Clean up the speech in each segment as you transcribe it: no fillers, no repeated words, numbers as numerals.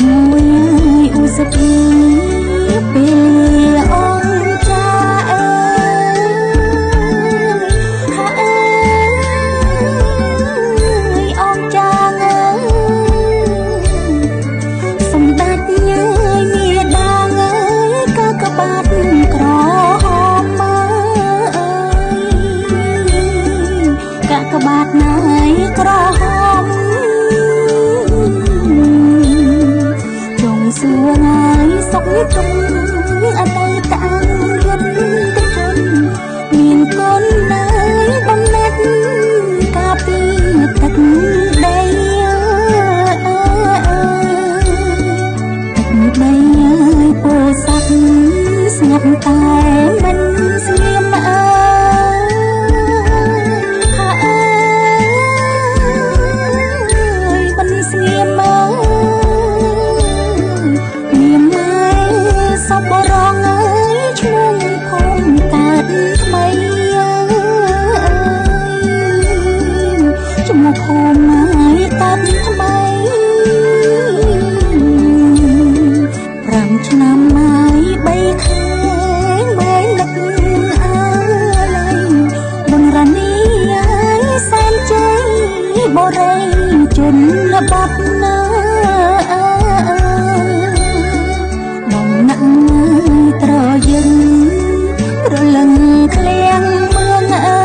មួយឧសភាពេលអង្គចាអើយហាអើយអង្គចាអើយសម្ដេចញើយមាដាងអើយក៏ក្បាត់ក្រហមមើកាក់ក្បាត់ណៃក្រហមចង់សួរហើយសុខទុក្ខអតីតអយុទ្ធទៅជន់មានកូនណៃបំណិតកាពីទឹកដីទឹកដីពោស័កស្ងាត់តែមិនស្ងៀមអើឆ្នាំហើយ3ខែមែននឹកអើយបងរនីហើយសែនជ័យបរិយជនបទណាបងណាក់ត្រយឹងរលឹងឃ្លាំងមឿងអើ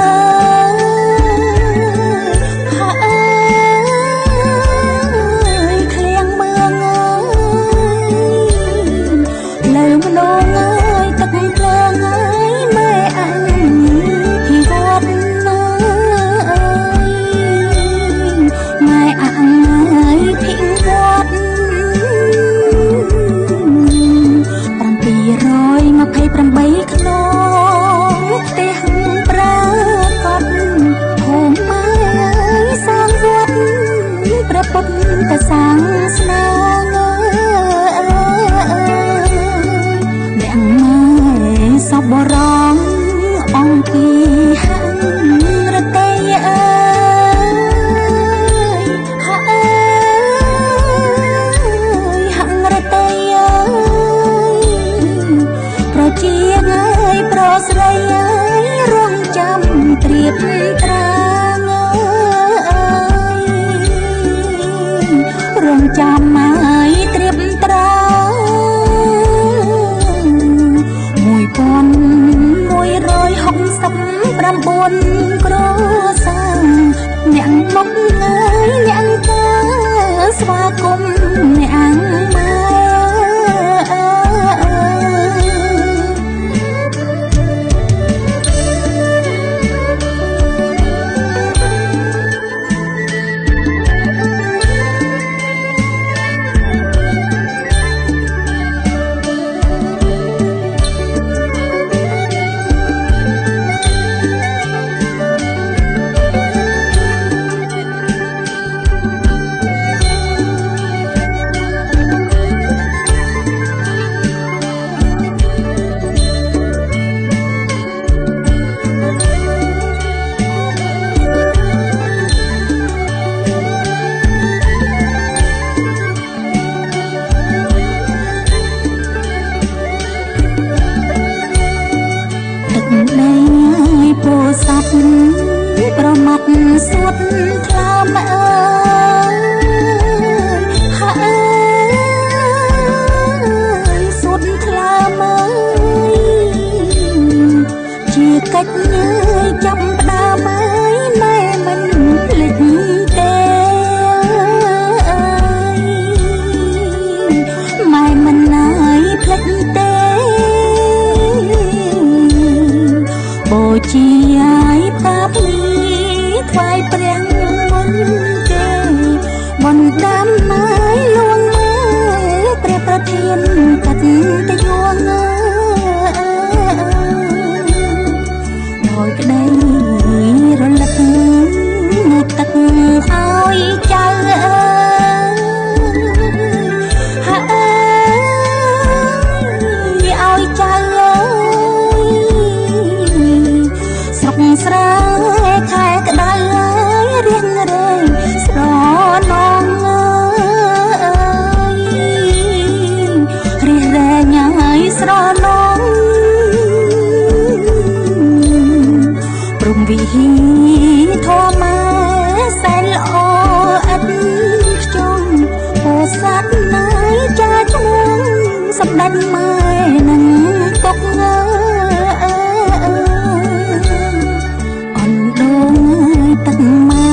សាងស្នាអ្នកម៉ែសបរងអង្គពីហរតីអើយហអើយហរតីអើយប្រជាអើយប្រុសស្រីអើយរងចាំត្រៀបត្រាចាំហើយត្រៀបត្រា1169គ្រួសារអ្នកមុខហើយអ្នកតាស្វាគមន៍អ្នកម៉ែប្រមាត់សួតថ្លាមអើយហាអើយសួតថ្លាមអើយជាកិច្ចញើយចាប់ផ្ដើមអើយម៉ែមិនភ្លេចទេម៉ែមិនណាយភ្លេចទេបូជាឲ្យផ្កាភ្លីថ្វាយព្រះមុនទេបណ្ដាំហើយលួងមើលព្រះប្រធានកតញ្ញូដោយក្តីរលឹកទឹកឲ្យចៅហាអើយឲ្យចៅស្រ សម្ដេចម៉ែនឹងទុកអនដងទឹកម៉ែ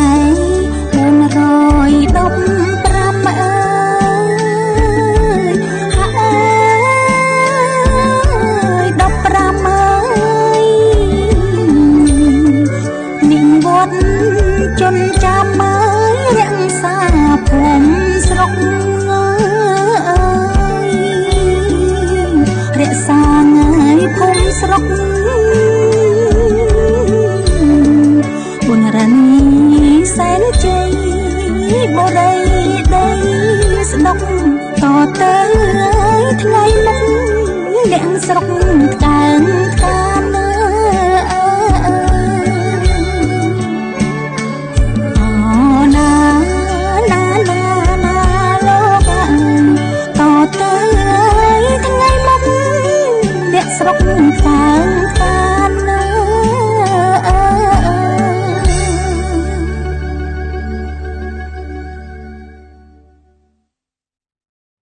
415ជន់ចាំមើលរក្សាភូមិស្រុករក្សាងាយភូមិស្រុកបុនរនីសែនជ័យបរិយដីស្ដុកតទៅថ្ងៃមុខអ្នកស្រុកកើងកានស្រុក